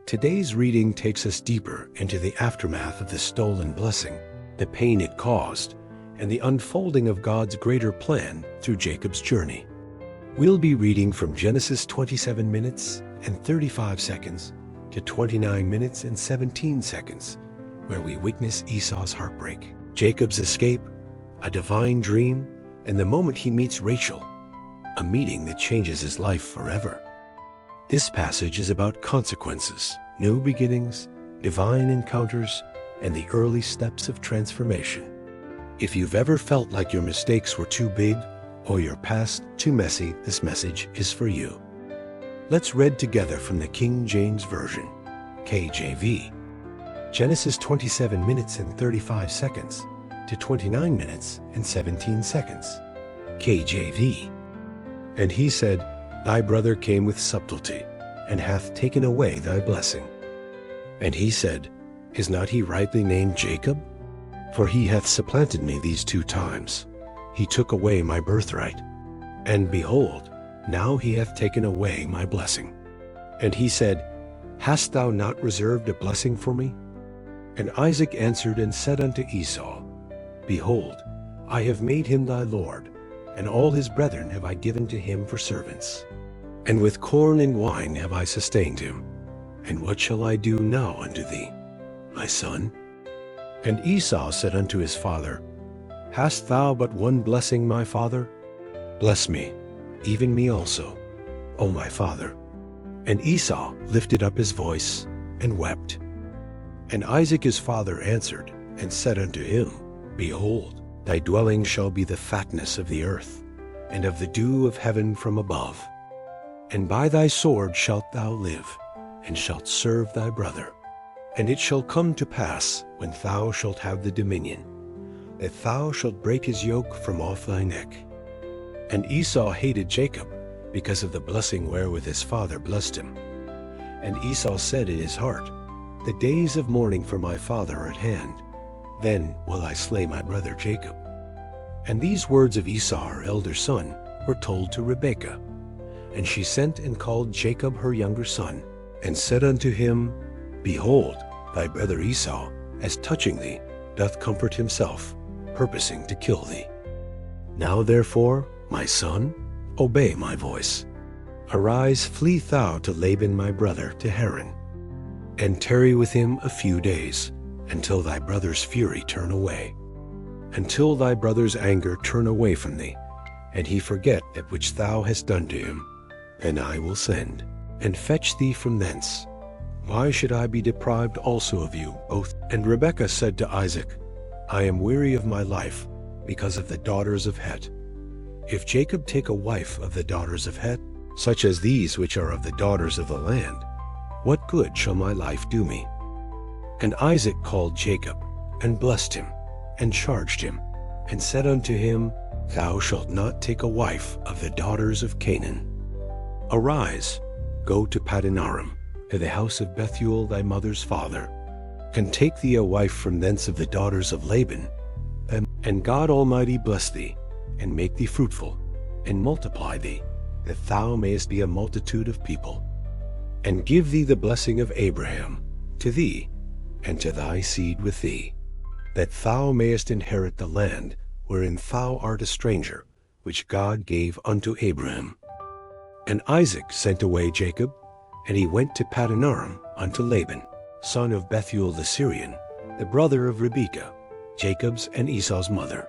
Today's reading takes us deeper into the aftermath of the stolen blessing, the pain it caused, and the unfolding of God's greater plan through Jacob's journey. We'll be reading from Genesis 27 minutes and 35 seconds to 29 minutes and 17 seconds, where we witness Esau's heartbreak, Jacob's escape, a divine dream, and the moment he meets Rachel, a meeting that changes his life forever. This passage is about consequences, new beginnings, divine encounters, and the early steps of transformation. If you've ever felt like your mistakes were too big or your past too messy, this message is for you. Let's read together from the King James Version, KJV. Genesis 27 minutes and 35 seconds to 29 minutes and 17 seconds, KJV. And he said, Thy brother came with subtlety, and hath taken away thy blessing. And he said, Is not he rightly named Jacob? For he hath supplanted me these 2 times. He took away my birthright. And behold, now he hath taken away my blessing. And he said, Hast thou not reserved a blessing for me? And Isaac answered and said unto Esau, Behold, I have made him thy lord, and all his brethren have I given to him for servants. And with corn and wine have I sustained him. And what shall I do now unto thee, my son? And Esau said unto his father, Hast thou but one blessing, my father? Bless me, even me also, O my father. And Esau lifted up his voice and wept. And Isaac his father answered and said unto him, Behold, thy dwelling shall be the fatness of the earth, and of the dew of heaven from above. And by thy sword shalt thou live, and shalt serve thy brother. And it shall come to pass, when thou shalt have the dominion, that thou shalt break his yoke from off thy neck. And Esau hated Jacob, because of the blessing wherewith his father blessed him. And Esau said in his heart, The days of mourning for my father are at hand. Then will I slay my brother Jacob. And these words of Esau, her elder son, were told to Rebekah. And she sent and called Jacob her younger son, and said unto him, Behold, thy brother Esau, as touching thee, doth comfort himself, purposing to kill thee. Now therefore, my son, obey my voice. Arise, flee thou to Laban my brother, to Haran, and tarry with him a few days, until thy brother's fury turn away, until thy brother's anger turn away from thee, and he forget that which thou hast done to him. Then I will send, and fetch thee from thence. Why should I be deprived also of you both? And Rebekah said to Isaac, I am weary of my life, because of the daughters of Het. If Jacob take a wife of the daughters of Het, such as these which are of the daughters of the land, what good shall my life do me? And Isaac called Jacob, and blessed him, and charged him, and said unto him, Thou shalt not take a wife of the daughters of Canaan. Arise, go to Padanaram, to the house of Bethuel thy mother's father, and take thee a wife from thence of the daughters of Laban. And God Almighty bless thee, and make thee fruitful, and multiply thee, that thou mayest be a multitude of people, and give thee the blessing of Abraham, to thee, and to thy seed with thee, that thou mayest inherit the land wherein thou art a stranger, which God gave unto Abraham. And Isaac sent away Jacob, and he went to Padanaram unto Laban, son of Bethuel the Syrian, the brother of Rebekah, Jacob's and Esau's mother.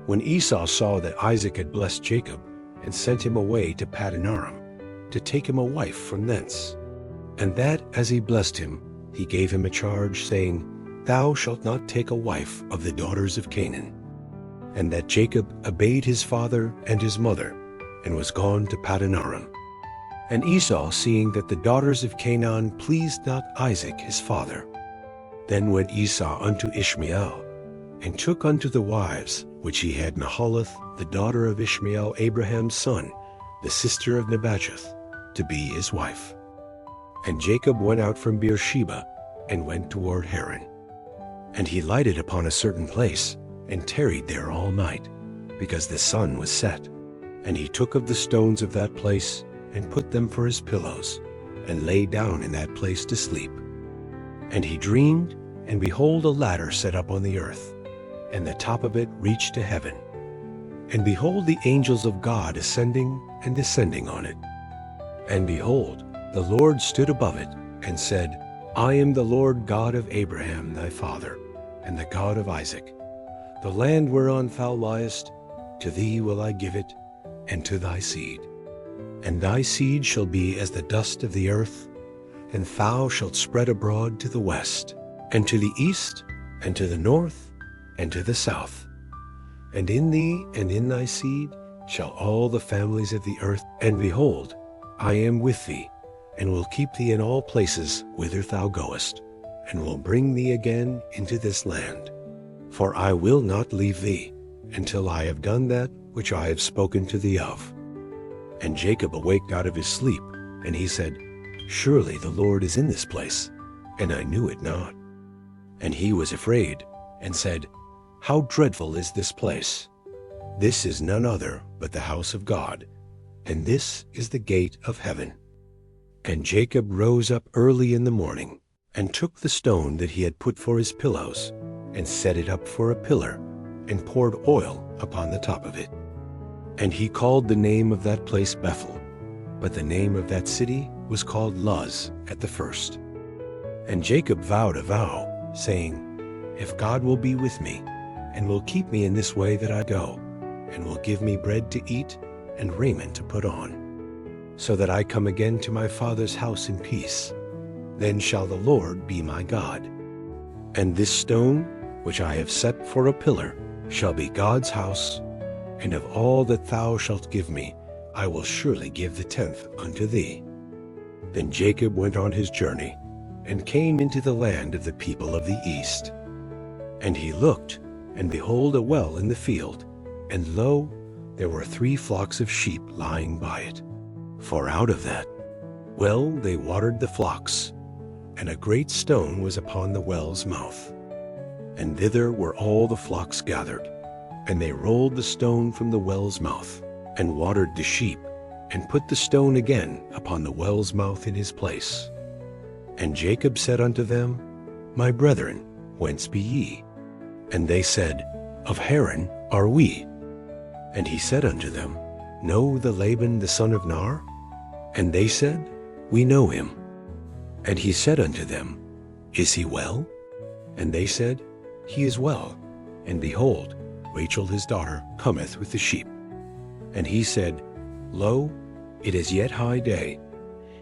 When Esau saw that Isaac had blessed Jacob, and sent him away to Padanaram, to take him a wife from thence, and that as he blessed him, he gave him a charge, saying, Thou shalt not take a wife of the daughters of Canaan. And that Jacob obeyed his father and his mother, and was gone to Padanaram. And Esau, seeing that the daughters of Canaan pleased not Isaac his father, then went Esau unto Ishmael, and took unto the wives which he had Mahalath, the daughter of Ishmael Abraham's son, the sister of Nebajoth, to be his wife. And Jacob went out from Beersheba, and went toward Haran. And he lighted upon a certain place, and tarried there all night, because the sun was set. And he took of the stones of that place, and put them for his pillows, and lay down in that place to sleep. And he dreamed, and behold, a ladder set up on the earth, and the top of it reached to heaven. And behold, the angels of God ascending and descending on it. And behold, the Lord stood above it, and said, I am the Lord God of Abraham thy father, and the God of Isaac. The land whereon thou liest, to thee will I give it, and to thy seed. And thy seed shall be as the dust of the earth, and thou shalt spread abroad to the west, and to the east, and to the north, and to the south. And in thee and in thy seed shall all the families of the earth. And behold, I am with thee, and will keep thee in all places whither thou goest, and will bring thee again into this land. For I will not leave thee, until I have done that which I have spoken to thee of. And Jacob awaked out of his sleep, and he said, Surely the Lord is in this place, and I knew it not. And he was afraid, and said, How dreadful is this place! This is none other but the house of God, and this is the gate of heaven. And Jacob rose up early in the morning, and took the stone that he had put for his pillows, and set it up for a pillar, and poured oil upon the top of it. And he called the name of that place Bethel, but the name of that city was called Luz at the first. And Jacob vowed a vow, saying, If God will be with me, and will keep me in this way that I go, and will give me bread to eat, and raiment to put on, so that I come again to my father's house in peace, then shall the Lord be my God. And this stone, which I have set for a pillar, shall be God's house, and of all that thou shalt give me, I will surely give the 10th unto thee. Then Jacob went on his journey, and came into the land of the people of the east. And he looked, and behold, a well in the field, and lo, there were 3 flocks of sheep lying by it. For out of that well they watered the flocks, and a great stone was upon the well's mouth. And thither were all the flocks gathered, and they rolled the stone from the well's mouth, and watered the sheep, and put the stone again upon the well's mouth in his place. And Jacob said unto them, My brethren, whence be ye? And they said, Of Haran are we. And he said unto them, Know the Laban the son of Nar? And they said, We know him. And he said unto them, Is he well? And they said, He is well. And behold, Rachel his daughter cometh with the sheep. And he said, Lo, it is yet high day,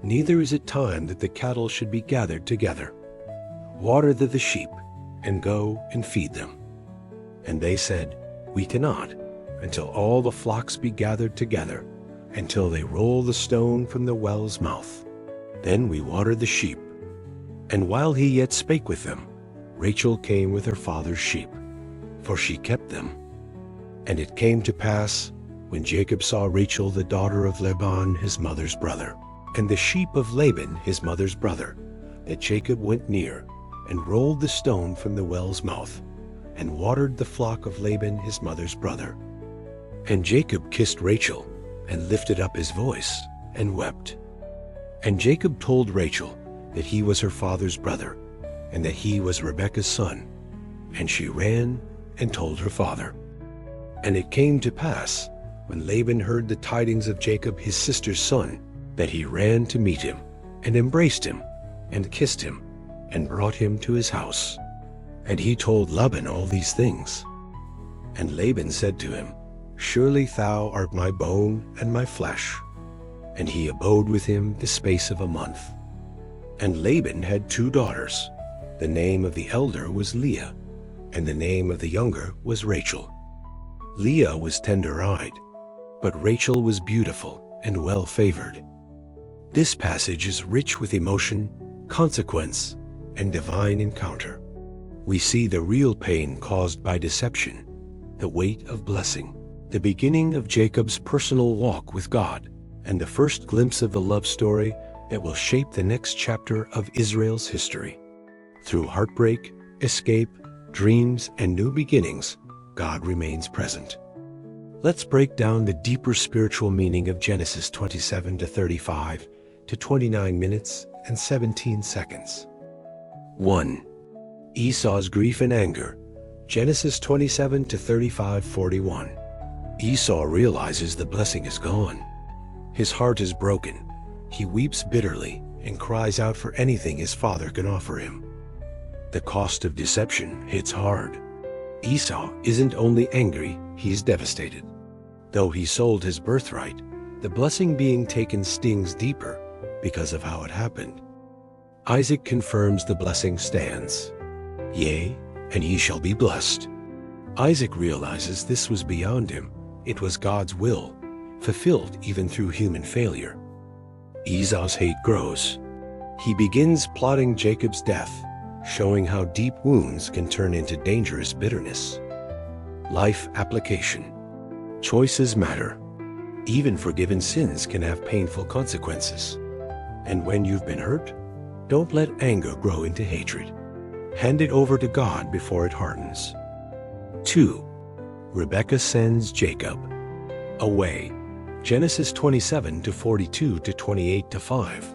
neither is it time that the cattle should be gathered together. Water the sheep, and go and feed them. And they said, We cannot, until all the flocks be gathered together, until they roll the stone from the well's mouth. Then we water the sheep. And while he yet spake with them, Rachel came with her father's sheep, for she kept them. And it came to pass, when Jacob saw Rachel the daughter of Laban his mother's brother, and the sheep of Laban his mother's brother, that Jacob went near, and rolled the stone from the well's mouth, and watered the flock of Laban his mother's brother. And Jacob kissed Rachel, and lifted up his voice, and wept. And Jacob told Rachel that he was her father's brother, and that he was Rebekah's son. And she ran and told her father. And it came to pass, when Laban heard the tidings of Jacob his sister's son, that he ran to meet him, and embraced him, and kissed him, and brought him to his house. And he told Laban all these things. And Laban said to him, Surely thou art my bone and my flesh. And he abode with him the space of a month. And Laban had 2 daughters. The name of the elder was Leah, and the name of the younger was Rachel. Leah was tender-eyed, but Rachel was beautiful and well-favored. This passage is rich with emotion, consequence, and divine encounter. We see the real pain caused by deception, the weight of blessing, the beginning of Jacob's personal walk with God, and the first glimpse of the love story that will shape the next chapter of Israel's history. Through heartbreak, escape, dreams, and new beginnings, God remains present. Let's break down the deeper spiritual meaning of Genesis 27 to 35, to 29 minutes and 17 seconds. 1. Esau's grief and anger. Genesis 27 to 35:41. Esau realizes the blessing is gone. His heart is broken. He weeps bitterly and cries out for anything his father can offer him. The cost of deception hits hard. Esau isn't only angry, he's devastated. Though he sold his birthright, the blessing being taken stings deeper because of how it happened. Isaac confirms the blessing stands. Yea, and ye shall be blessed. Isaac realizes this was beyond him. It was God's will, fulfilled even through human failure. Esau's hate grows. He begins plotting Jacob's death, showing how deep wounds can turn into dangerous bitterness. Life application. Choices matter. Even forgiven sins can have painful consequences. And when you've been hurt, don't let anger grow into hatred. Hand it over to God before it hardens. 2. Rebekah sends Jacob away. Genesis 27 to 42 to 28 to 5.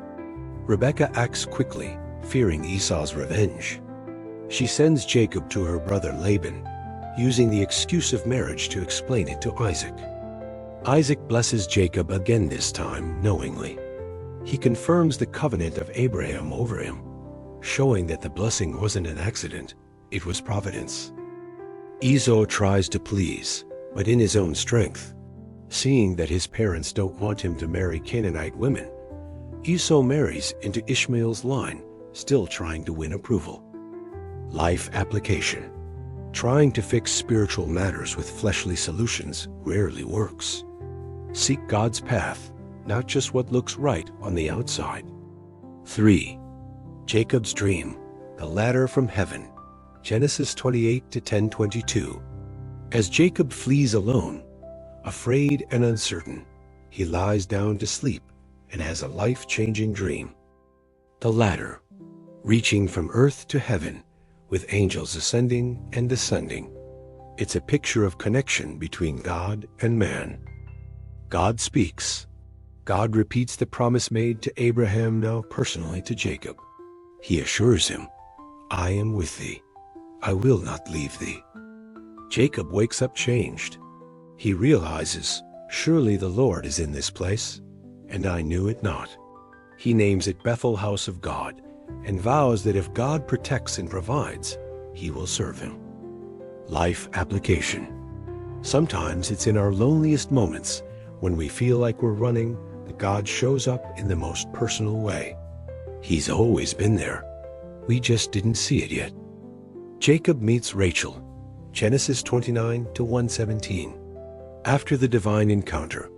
Rebekah acts quickly, fearing Esau's revenge. She sends Jacob to her brother Laban, using the excuse of marriage to explain it to Isaac. Isaac blesses Jacob again, this time knowingly. He confirms the covenant of Abraham over him, showing that the blessing wasn't an accident, it was providence. Esau tries to please, but in his own strength. Seeing that his parents don't want him to marry Canaanite women, Esau marries into Ishmael's line, still trying to win approval. Life application. Trying to fix spiritual matters with fleshly solutions rarely works. Seek God's path, not just what looks right on the outside. 3. Jacob's dream, the ladder from heaven. Genesis 28 to 10:22. As Jacob flees alone, afraid and uncertain, he lies down to sleep and has a life-changing dream. The ladder, reaching from earth to heaven, with angels ascending and descending. It's a picture of connection between God and man. God speaks. God repeats the promise made to Abraham, now personally to Jacob. He assures him, I am with thee. I will not leave thee. Jacob wakes up changed. He realizes, surely the Lord is in this place, and I knew it not. He names it Bethel, house of God, and vows that if God protects and provides, he will serve him. Life application. Sometimes it's in our loneliest moments, when we feel like we're running, that God shows up in the most personal way. He's always been there. We just didn't see it yet. Jacob meets Rachel. Genesis 29 to 117. After the divine encounter,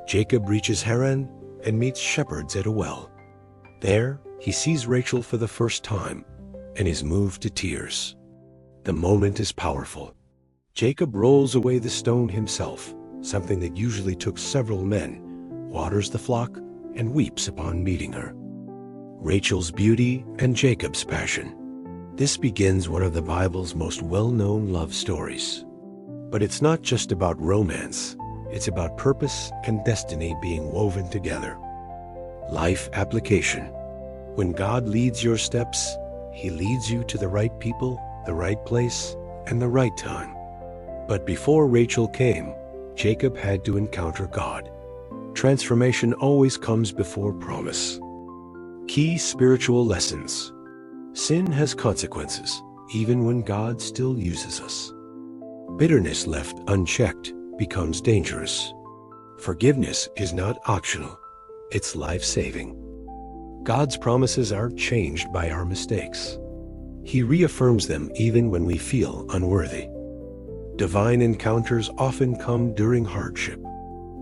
Jacob reaches Haran and meets shepherds at a well. There, he sees Rachel for the first time and is moved to tears. The moment is powerful. Jacob rolls away the stone himself, something that usually took several men, waters the flock, and weeps upon meeting her. Rachel's beauty and Jacob's passion. This begins one of the Bible's most well-known love stories. But it's not just about romance, it's about purpose and destiny being woven together. Life application. When God leads your steps, he leads you to the right people, the right place, and the right time. But before Rachel came, Jacob had to encounter God. Transformation always comes before promise. Key spiritual lessons. Sin has consequences, even when God still uses us. Bitterness left unchecked becomes dangerous. Forgiveness is not optional, it's life-saving. God's promises aren't changed by our mistakes. He reaffirms them even when we feel unworthy. Divine encounters often come during hardship.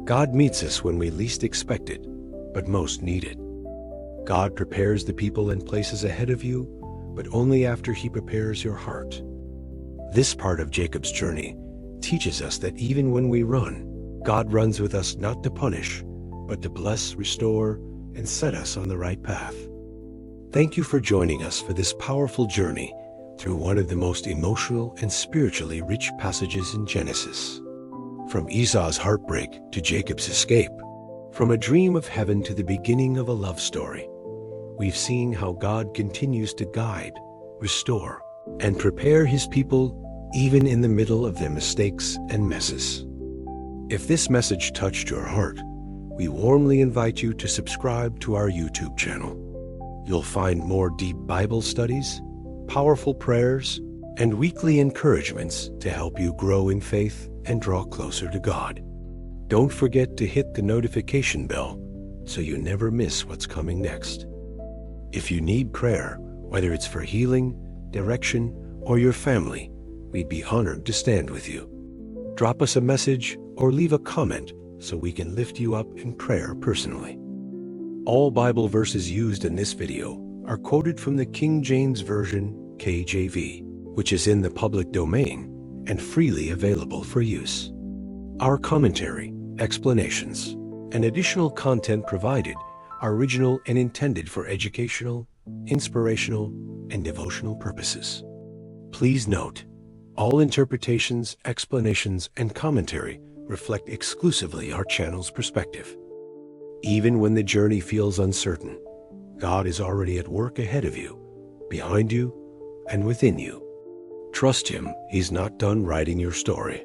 God meets us when we least expect it, but most need it. God prepares the people and places ahead of you, but only after he prepares your heart. This part of Jacob's journey teaches us that even when we run, God runs with us not to punish, but to bless, restore, and set us on the right path. Thank you for joining us for this powerful journey through one of the most emotional and spiritually rich passages in Genesis. From Esau's heartbreak to Jacob's escape, From a dream of heaven to the beginning of a love story, we've seen how God continues to guide, restore, and prepare His people even in the middle of their mistakes and messes. If this message touched your heart, we warmly invite you to subscribe to our YouTube channel. You'll find more deep Bible studies, powerful prayers, and weekly encouragements to help you grow in faith and draw closer to God. Don't forget to hit the notification bell so you never miss what's coming next. If you need prayer, whether it's for healing, direction, or your family, we'd be honored to stand with you. Drop us a message or leave a comment so we can lift you up in prayer personally. All Bible verses used in this video are quoted from the King James Version, KJV, which is in the public domain and freely available for use. Our commentary, explanations, and additional content provided are original and intended for educational, inspirational, and devotional purposes. Please note, all interpretations, explanations, and commentary reflect exclusively our channel's perspective. Even when the journey feels uncertain, God is already at work ahead of you, behind you, and within you. Trust Him, He's not done writing your story.